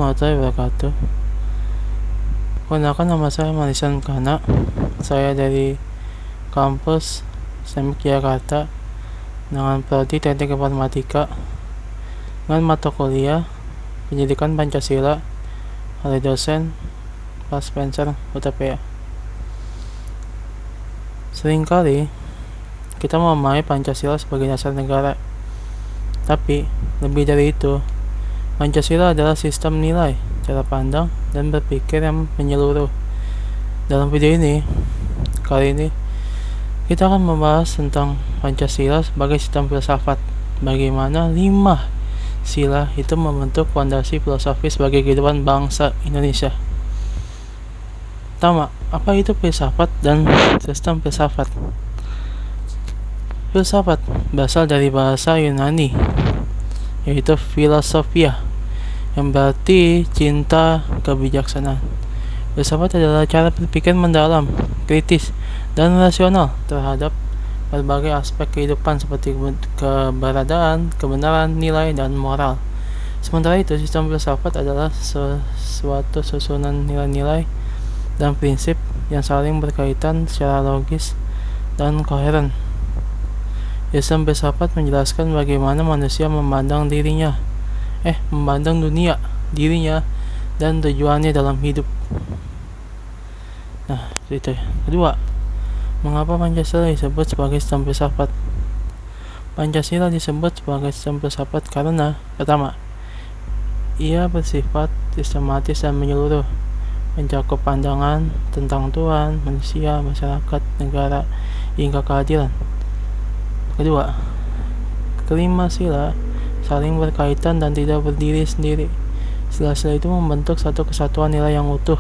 Warahmatullahi wabarakatuh. Perkenalkan, nama saya Marisan Kana. Saya dari kampus STEM Jakarta dengan prodi Teknik Informatika dengan mata kuliah Pendidikan Pancasila oleh dosen Pak Spencer Hutapea. Seringkali kita memahami Pancasila sebagai dasar negara, tapi lebih dari itu, Pancasila adalah sistem nilai, cara pandang, dan berpikir yang menyeluruh. Dalam video ini, kali ini, kita akan membahas tentang Pancasila sebagai sistem filsafat. Bagaimana 5 sila itu membentuk fondasi filosofis sebagai kehidupan bangsa Indonesia. Pertama, apa itu filsafat dan sistem filsafat? Filsafat berasal dari bahasa Yunani, yaitu filosofia, yang berarti cinta kebijaksanaan. Filsafat adalah cara berpikir mendalam, kritis, dan rasional terhadap berbagai aspek kehidupan seperti keberadaan, kebenaran, nilai, dan moral. Sementara itu, sistem filsafat adalah suatu susunan nilai-nilai dan prinsip yang saling berkaitan secara logis dan koheren. Sistem filsafat menjelaskan bagaimana manusia memandang dunia, dirinya, dan tujuannya dalam hidup. Nah, itu. Kedua, mengapa Pancasila disebut sebagai sistem filsafat? Pancasila disebut sebagai sistem filsafat karena, pertama, ia bersifat sistematis dan menyeluruh, mencakup pandangan tentang Tuhan, manusia, masyarakat, negara, hingga keadilan. Kedua, kelima sila saling berkaitan dan tidak berdiri sendiri. Sila-sila itu membentuk satu kesatuan nilai yang utuh.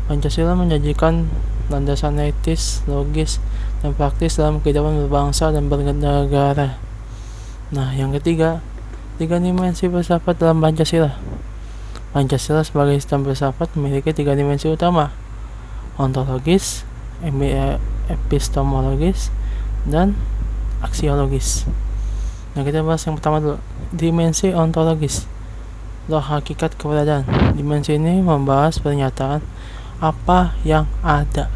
Pancasila menjanjikan landasan etis, logis, dan praktis dalam kehidupan berbangsa dan bernegara. Nah, yang ketiga, 3 dimensi filsafat dalam Pancasila. Pancasila sebagai sistem filsafat memiliki 3 dimensi utama: ontologis, epistemologis, dan aksiologis. Nah, kita bahas yang pertama dulu, dimensi ontologis, atau hakikat keberadaan. Dimensi ini membahas pernyataan apa yang ada.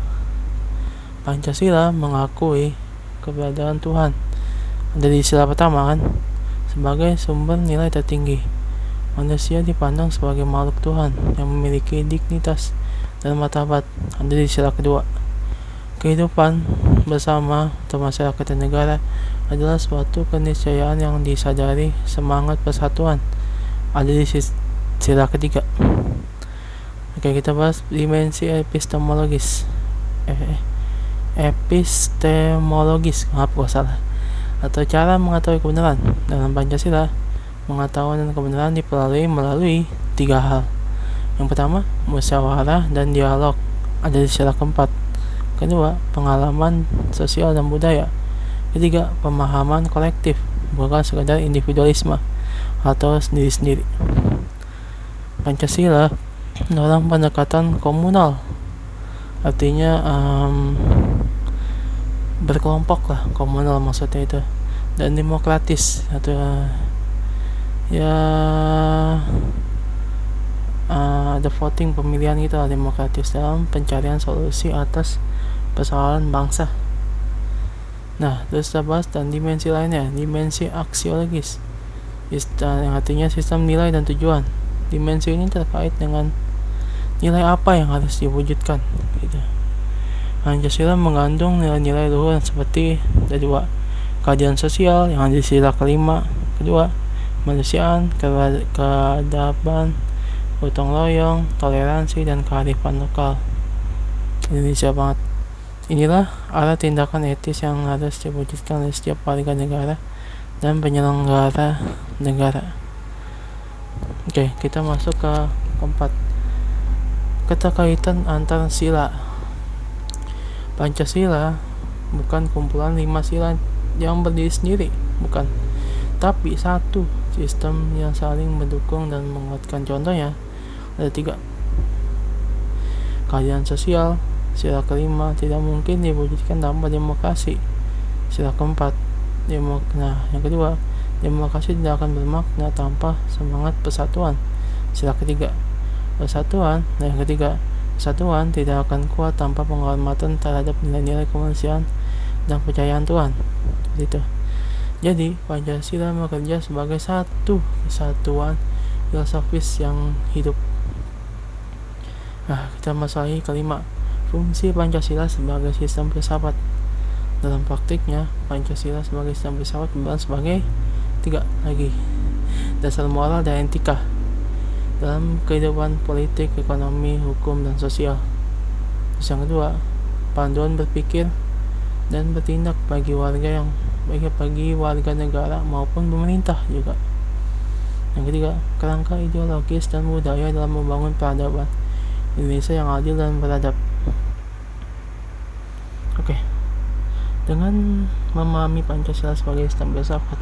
Pancasila mengakui keberadaan Tuhan, ada di sila pertama kan, sebagai sumber nilai tertinggi. Manusia dipandang sebagai makhluk Tuhan yang memiliki dignitas dan martabat, ada di sila kedua. Kehidupan bersama atau masyarakat dan negara adalah suatu keniscayaan yang disadari semangat persatuan, ada di sila ketiga. Oke, kita bahas dimensi epistemologis. Atau cara mengetahui kebenaran. Dalam Pancasila, pengetahuan dan kebenaran melalui 3 hal. Yang pertama, musyawarah dan dialog, ada di sila keempat. Kedua, pengalaman sosial dan budaya. Ketiga, pemahaman kolektif, bukan sekadar individualisme atau sendiri-sendiri. Pancasila dalam pendekatan komunal, artinya berkelompok lah, komunal maksudnya itu, dan demokratis atau ada voting, pemilihan gitu lah, demokratis dalam pencarian solusi atas persoalan bangsa. Nah, terus kita bahas dan dimensi lainnya, dimensi aksiologis, yang artinya sistem nilai dan tujuan. Dimensi ini terkait dengan nilai apa yang harus diwujudkan gitu. Pancasila mengandung nilai-nilai luhur seperti ada 2, keadilan sosial yang ada di sila kelima. Kedua, kemanusiaan, keadaban, gotong royong, toleransi, dan kearifan lokal. Indonesia banget. Inilah arah tindakan etis yang harus diwujudkan oleh setiap warga negara dan penyelenggara negara. Oke, kita masuk ke keempat, keterkaitan antar sila. Pancasila bukan kumpulan 5 sila yang berdiri sendiri, bukan, tapi satu sistem yang saling mendukung dan menguatkan. Contohnya ada 3. Keadilan sosial, sila kelima, tidak mungkin diwujudkan tanpa demokrasi. Sila keempat, yang kedua, demokrasi tidak akan bermakna tanpa semangat persatuan. Sila ketiga, persatuan. Nah, yang ketiga, persatuan tidak akan kuat tanpa penghormatan terhadap nilai-nilai kemanusiaan dan percayaan Tuhan. Gitu. Jadi, Pancasila bekerja sebagai satu kesatuan filosofis yang hidup. Nah, kita masuk lagi kelima, fungsi Pancasila sebagai sistem filsafat. Dalam praktiknya, Pancasila sebagai sistem filsafat berperan sebagai tiga lagi, dasar moral dan etika dalam kehidupan politik, ekonomi, hukum, dan sosial. Terus yang kedua, panduan berpikir dan bertindak bagi warga negara maupun pemerintah juga. Yang ketiga, kerangka ideologis dan budaya dalam membangun peradaban Indonesia yang adil dan beradab. Oke. Dengan memahami Pancasila sebagai sistem filsafat,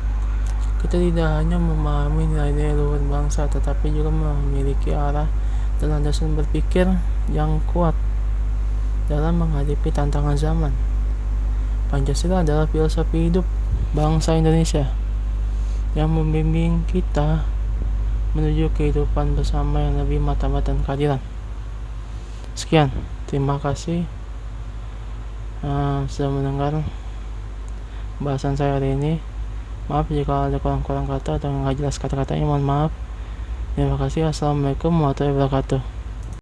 kita tidak hanya memahami nilai-nilai luhur bangsa, tetapi juga memiliki arah dan landasan berpikir yang kuat dalam menghadapi tantangan zaman. Pancasila adalah filosofi hidup bangsa Indonesia yang membimbing kita menuju kehidupan bersama yang lebih martabat dan keadilan. Sekian, terima kasih sudah mendengar bahasan saya hari ini. Maaf jika ada kurang-kurang kata atau nggak jelas kata-katanya, mohon maaf. Terima kasih. Assalamualaikum warahmatullahi wabarakatuh.